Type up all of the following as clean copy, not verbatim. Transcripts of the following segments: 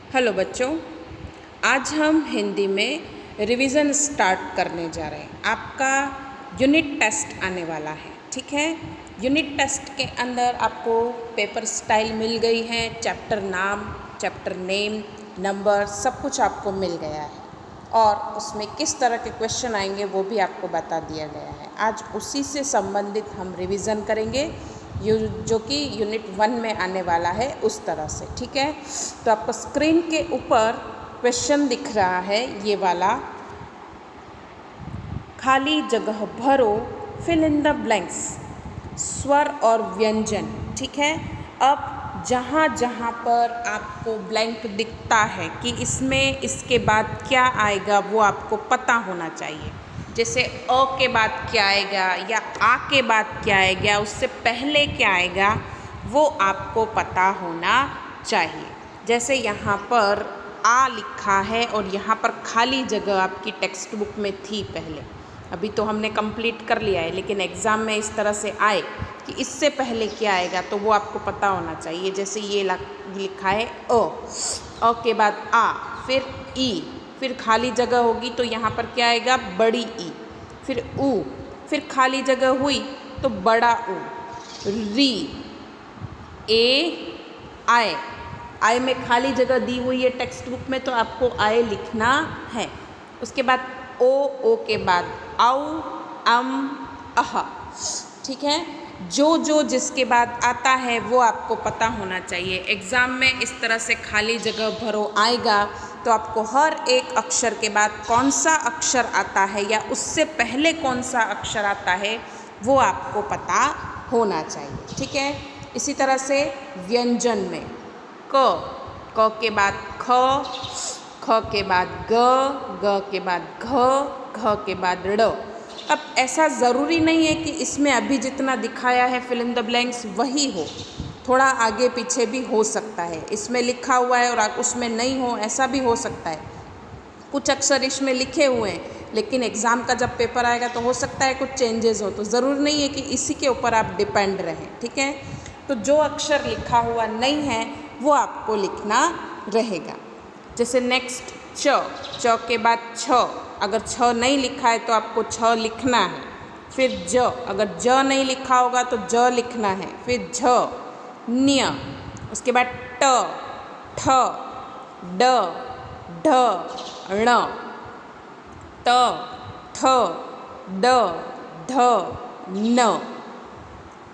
Hello बच्चों, आज हम हिंदी में रिवीजन स्टार्ट करने जा रहे हैं। आपका यूनिट टेस्ट आने वाला है, ठीक है। यूनिट टेस्ट के अंदर आपको पेपर स्टाइल मिल गई है, चैप्टर नाम, चैप्टर नेम, नंबर सब कुछ आपको मिल गया है और उसमें किस तरह के क्वेश्चन आएंगे वो भी आपको बता दिया गया है। आज उसी से संबंधित हम रिवीजन करेंगे जो कि यूनिट 1 में आने वाला है, उस तरह से, ठीक है। तो आपको स्क्रीन के ऊपर क्वेश्चन दिख रहा है, ये वाला, खाली जगह भरो, फिल इन द ब्लैंक्स, स्वर और व्यंजन, ठीक है। अब जहाँ जहाँ पर आपको ब्लैंक दिखता है कि इसमें इसके बाद क्या आएगा वो आपको पता होना चाहिए। जैसे अ के बाद क्या आएगा या आ के बाद क्या आएगा, उससे पहले क्या आएगा, वो आपको पता होना चाहिए। जैसे यहाँ पर आ लिखा है और यहाँ पर खाली जगह आपकी टेक्स्ट बुक में थी पहले, अभी तो हमने कंप्लीट कर लिया है, लेकिन एग्ज़ाम में इस तरह से आए कि इससे पहले क्या आएगा तो वो आपको पता होना चाहिए। जैसे ये लिखा है अ के बाद आ, फिर ई, फिर खाली जगह होगी तो यहाँ पर क्या आएगा, बड़ी ई, फिर ऊ, फिर खाली जगह हुई तो बड़ा ऊ, री, ए, आए, आए में खाली जगह दी हुई है टेक्स्ट बुक में तो आपको आए लिखना है। उसके बाद ओ के बाद औ, अम, अह, ठीक है। जो जिसके बाद आता है वो आपको पता होना चाहिए। एग्ज़ाम में इस तरह से खाली जगह भरो आएगा तो आपको हर एक अक्षर के बाद कौन सा अक्षर आता है या उससे पहले कौन सा अक्षर आता है वो आपको पता होना चाहिए, ठीक है। इसी तरह से व्यंजन में क के बाद ख के बाद ग के बाद घ के बाद ड़। अब ऐसा ज़रूरी नहीं है कि इसमें अभी जितना दिखाया है फिल इन द ब्लैंक्स वही हो, थोड़ा आगे पीछे भी हो सकता है। इसमें लिखा हुआ है और उसमें नहीं हो, ऐसा भी हो सकता है। कुछ अक्षर इसमें लिखे हुए हैं लेकिन एग्ज़ाम का जब पेपर आएगा तो हो सकता है कुछ चेंजेस हो, तो ज़रूर नहीं है कि इसी के ऊपर आप डिपेंड रहें, ठीक है। तो जो अक्षर लिखा हुआ नहीं है वो आपको लिखना रहेगा। जैसे नेक्स्ट च के बाद छ, अगर छ नहीं लिखा है तो आपको छ लिखना है। फिर ज, अगर ज नहीं लिखा होगा तो ज लिखना है। फिर झ, न्य, उसके बाद ट, ठ, ड, ढ, ण, त, थ, ड, ढ, न,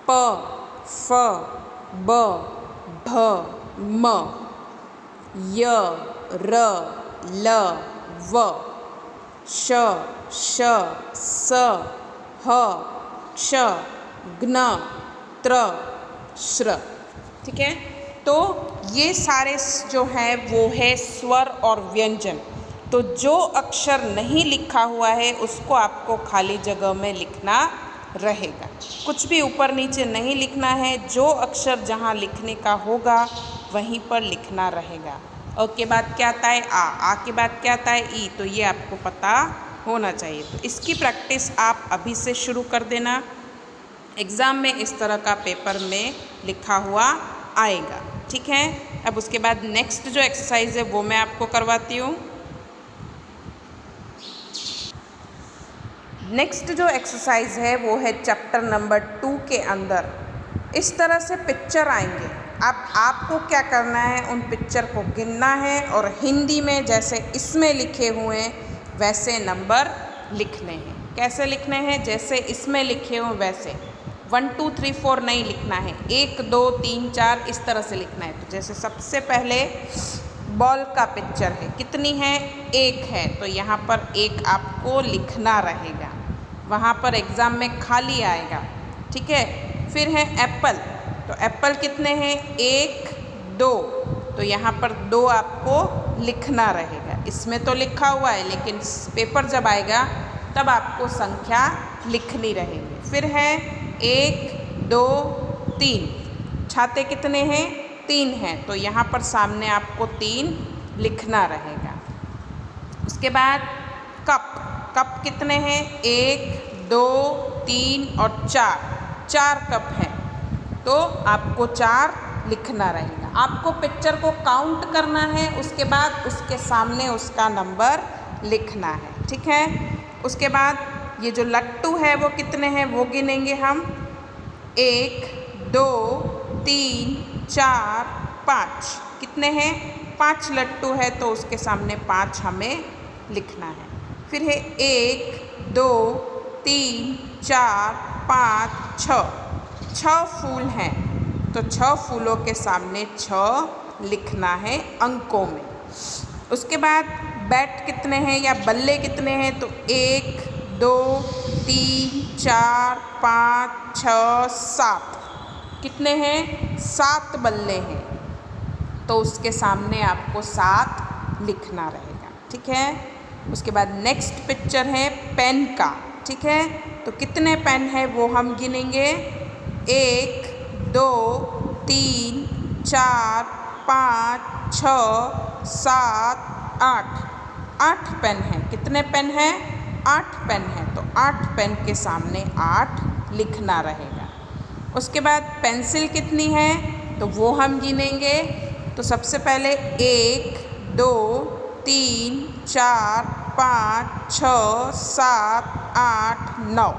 प, फ, ब, भ, म, य, र, ल, व, श, श, स, ह, क्ष, ज्ञ, त्र, श्र, ठीक है। तो ये सारे जो है वो है स्वर और व्यंजन। तो जो अक्षर नहीं लिखा हुआ है उसको आपको खाली जगह में लिखना रहेगा, कुछ भी ऊपर नीचे नहीं लिखना है। जो अक्षर जहाँ लिखने का होगा वहीं पर लिखना रहेगा। अ के बाद क्या आता है, आ के बाद क्या आता है, ई, तो ये आपको पता होना चाहिए। तो इसकी प्रैक्टिस आप अभी से शुरू कर देना, एग्ज़ाम में इस तरह का पेपर में लिखा हुआ आएगा, ठीक है। अब उसके बाद नेक्स्ट जो एक्सरसाइज है वो मैं आपको करवाती हूँ। नेक्स्ट जो एक्सरसाइज है वो है चैप्टर नंबर 2 के अंदर इस तरह से पिक्चर आएंगे। अब आपको क्या करना है, उन पिक्चर को गिनना है और हिंदी में जैसे इसमें लिखे हुए हैं वैसे नंबर लिखने हैं। कैसे लिखने हैं, जैसे इसमें लिखे हों वैसे 1 2 3 4 नहीं लिखना है, 1 2 3 4 इस तरह से लिखना है। तो जैसे सबसे पहले बॉल का पिक्चर है, कितनी है, 1 है, तो यहाँ पर 1 आपको लिखना रहेगा, वहाँ पर एग्ज़ाम में खाली आएगा, ठीक है। फिर है एप्पल, तो एप्पल कितने हैं, 1 2, तो यहाँ पर 2 आपको लिखना रहेगा। इसमें तो लिखा हुआ है लेकिन पेपर जब आएगा तब आपको संख्या लिखनी रहेगी। फिर है 1 2 3, छाते कितने हैं, 3 हैं, तो यहाँ पर सामने आपको 3 लिखना रहेगा। उसके बाद कप, कप कितने हैं, 1 2 3 और 4 कप हैं, तो आपको 4 लिखना रहेगा। आपको पिक्चर को काउंट करना है, उसके बाद उसके सामने उसका नंबर लिखना है, ठीक है। उसके बाद ये जो लट्टू है वो कितने हैं वो गिनेंगे हम। 1 2 3 4 5। कितने हैं? 5 लट्टू है तो उसके सामने 5 हमें लिखना है। फिर है 1 2 3 4 5 6 फूल हैं तो 6 फूलों के सामने 6 लिखना है अंकों में। उसके बाद बैट कितने हैं या बल्ले कितने हैं तो 1 2 3 4 5 6 7। कितने हैं? 7 बल्ले हैं तो उसके सामने आपको 7 लिखना रहेगा, ठीक है। उसके बाद नेक्स्ट पिक्चर है पेन का, ठीक है। तो कितने पेन है वो हम गिनेंगे। 1 2 3 4 5 6 7 8। 8 पेन है। कितने पेन है? 8 पेन है तो 8 पेन के सामने 8 लिखना रहेगा। उसके बाद पेंसिल कितनी है तो वो हम गिनेंगे। तो सबसे पहले 1 2 3 4 5 6 7 8 9।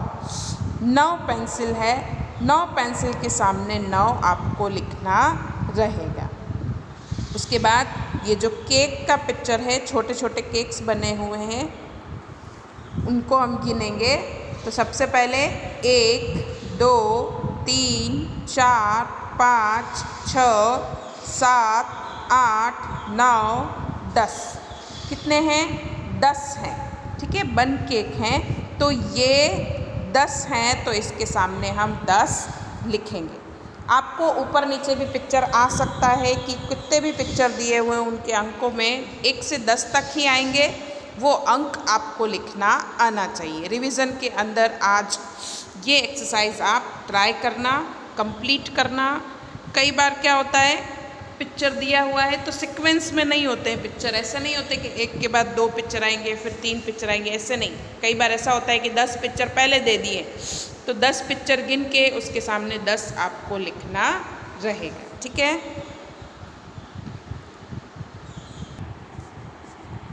9 पेंसिल है। 9 पेंसिल के सामने 9 आपको लिखना रहेगा। उसके बाद ये जो केक का पिक्चर है, छोटे छोटे केक्स बने हुए हैं उनको हम गिनेंगे। तो सबसे पहले 1 2 3 4 5 6 7 8 9 10। कितने हैं? 10 हैं, ठीक है। बन केक हैं तो ये 10 हैं तो इसके सामने हम 10 लिखेंगे। आपको ऊपर नीचे भी पिक्चर आ सकता है कि कितने भी पिक्चर दिए हुए हैं उनके अंकों में 1 से 10 तक ही आएंगे, वो अंक आपको लिखना आना चाहिए। रिवीजन के अंदर आज ये एक्सरसाइज आप ट्राई करना, कंप्लीट करना। कई बार क्या होता है पिक्चर दिया हुआ है तो सीक्वेंस में नहीं होते हैं पिक्चर, ऐसा नहीं होते कि एक के बाद 2 पिक्चर आएंगे फिर 3 पिक्चर आएंगे, ऐसे नहीं। कई बार ऐसा होता है कि 10 पिक्चर पहले दे दिए तो 10 पिक्चर गिन के उसके सामने 10 आपको लिखना रहेगा, ठीक है।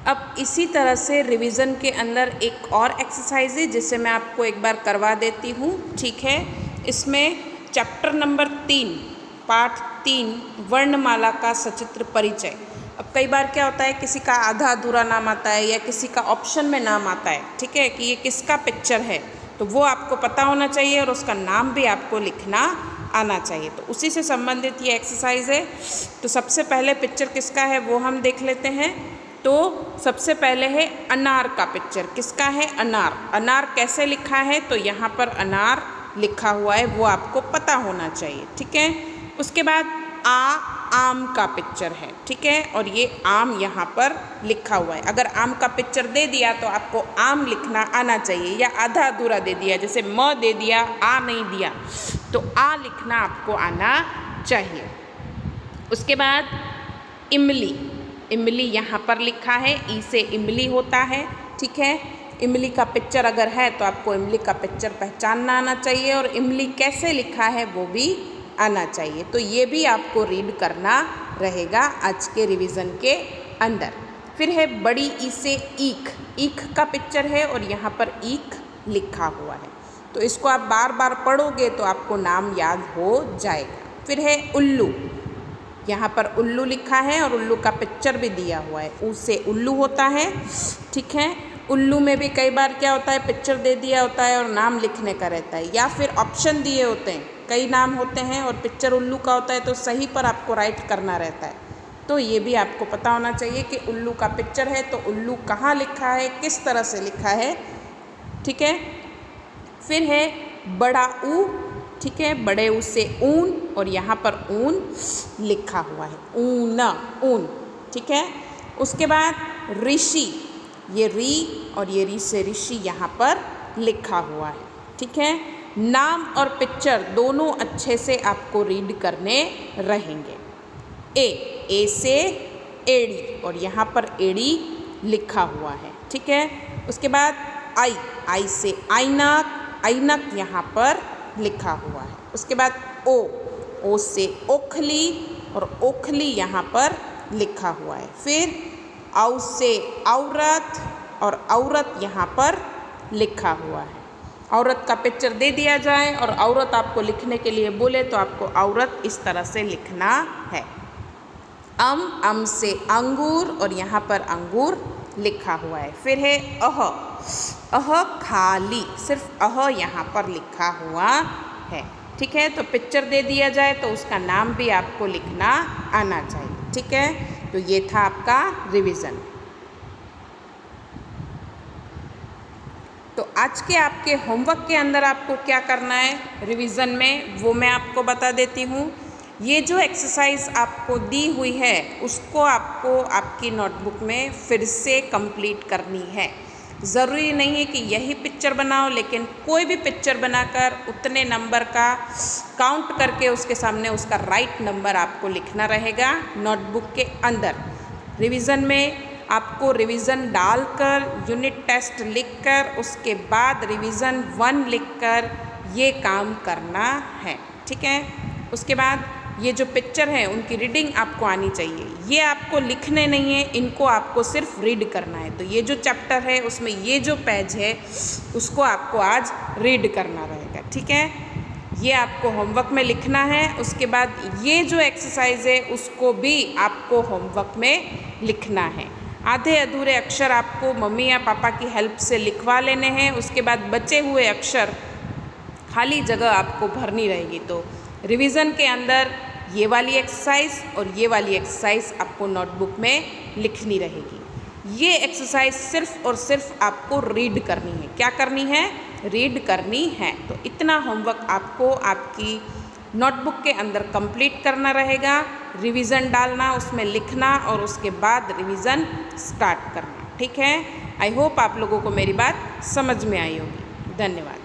अब इसी तरह से रिवीजन के अंदर एक और एक्सरसाइज है जिसे मैं आपको एक बार करवा देती हूँ, ठीक है। इसमें चैप्टर नंबर 3 पाठ 3 वर्णमाला का सचित्र परिचय। अब कई बार क्या होता है किसी का आधा अधूरा नाम आता है या किसी का ऑप्शन में नाम आता है, ठीक है, कि ये किसका पिक्चर है तो वो आपको पता होना चाहिए और उसका नाम भी आपको लिखना आना चाहिए। तो उसी से संबंधित ये एक्सरसाइज है। तो सबसे पहले पिक्चर किसका है वो हम देख लेते हैं। तो सबसे पहले है अनार का पिक्चर। किसका है? अनार। अनार कैसे लिखा है तो यहाँ पर अनार लिखा हुआ है, वो आपको पता होना चाहिए, ठीक है। उसके बाद आम का पिक्चर है, ठीक है, और ये आम यहाँ पर लिखा हुआ है। अगर आम का पिक्चर दे दिया तो आपको आम लिखना आना चाहिए, या आधा अधूरा दे दिया जैसे म दे दिया आ नहीं दिया तो आ लिखना आपको आना चाहिए। उसके बाद इमली। इमली यहाँ पर लिखा है, ई से इमली होता है, ठीक है। इमली का पिक्चर अगर है तो आपको इमली का पिक्चर पहचानना आना चाहिए और इमली कैसे लिखा है वो भी आना चाहिए। तो ये भी आपको रीड करना रहेगा आज के रिवीजन के अंदर। फिर है बड़ी ई से ईख। ईख का पिक्चर है और यहाँ पर ईख लिखा हुआ है, तो इसको आप बार बार पढ़ोगे तो आपको नाम याद हो जाएगा। फिर है उल्लू। यहाँ पर उल्लू लिखा है और उल्लू का पिक्चर भी दिया हुआ है, ऊ से उल्लू होता है, ठीक है। उल्लू में भी कई बार क्या होता है पिक्चर दे दिया होता है और नाम लिखने का रहता है, या फिर ऑप्शन दिए होते हैं, कई नाम होते हैं और पिक्चर उल्लू का होता है तो सही पर आपको राइट करना रहता है। तो ये भी आपको पता होना चाहिए कि उल्लू का पिक्चर है तो उल्लू कहाँ लिखा है, किस तरह से लिखा है, ठीक है। फिर है बड़ा ऊ, ठीक है, बड़े ऊ से ऊन और यहाँ पर ऊन लिखा हुआ है, ऊना, ऊन, ठीक है। उसके बाद ऋषि, ये री और ये री से ऋषि यहाँ पर लिखा हुआ है, ठीक है। नाम और पिक्चर दोनों अच्छे से आपको रीड करने रहेंगे। ए से एड़ी और यहाँ पर एड़ी लिखा हुआ है, ठीक है। उसके बाद आई से ऐनक, ऐनक यहाँ पर लिखा हुआ है। उसके बाद ओ से ओखली और ओखली यहाँ पर लिखा हुआ है। फिर औ से औरत और औरत यहाँ पर लिखा हुआ है। औरत का पिक्चर दे दिया जाए और औरत आपको लिखने के लिए बोले तो आपको औरत इस तरह से लिखना है। अम से अंगूर और यहाँ पर अंगूर लिखा हुआ है। फिर है अह खाली, सिर्फ अह यहाँ पर लिखा हुआ है। ठीक है, तो पिक्चर दे दिया जाए तो उसका नाम भी आपको लिखना आना चाहिए। ठीक है, तो ये था आपका रिवीजन। तो आज के आपके होमवर्क के अंदर आपको क्या करना है रिवीजन में, वो मैं आपको बता देती हूँ। ये जो एक्सरसाइज आपको दी हुई है उसको आपको आपकी नोटबुक में फिर से कंप्लीट करनी है। ज़रूरी नहीं है कि यही पिक्चर बनाओ, लेकिन कोई भी पिक्चर बनाकर उतने नंबर का काउंट करके उसके सामने उसका राइट नंबर आपको लिखना रहेगा नोटबुक के अंदर। रिवीजन में आपको रिवीजन डालकर यूनिट टेस्ट लिखकर उसके बाद रिवीजन 1 लिखकर ये काम करना है। ठीक है, उसके बाद ये जो पिक्चर है उनकी रीडिंग आपको आनी चाहिए। ये आपको लिखने नहीं है, इनको आपको सिर्फ रीड करना है। तो ये जो चैप्टर है उसमें ये जो पेज है उसको आपको आज रीड करना रहेगा। ठीक है, ये आपको होमवर्क में लिखना है। उसके बाद ये जो एक्सरसाइज है उसको भी आपको होमवर्क में लिखना है। आधे अधूरे अक्षर आपको मम्मी या पापा की हेल्प से लिखवा लेने हैं। उसके बाद बचे हुए अक्षर खाली जगह आपको भरनी रहेगी। तो रिवीजन के अंदर ये वाली एक्सरसाइज और ये वाली एक्सरसाइज आपको नोटबुक में लिखनी रहेगी। ये एक्सरसाइज सिर्फ और सिर्फ आपको रीड करनी है। क्या करनी है? रीड करनी है। तो इतना होमवर्क आपको आपकी नोटबुक के अंदर कंप्लीट करना रहेगा। रिवीजन डालना, उसमें लिखना और उसके बाद रिवीजन स्टार्ट करना। ठीक है, आई होप आप लोगों को मेरी बात समझ में आई होगी। धन्यवाद।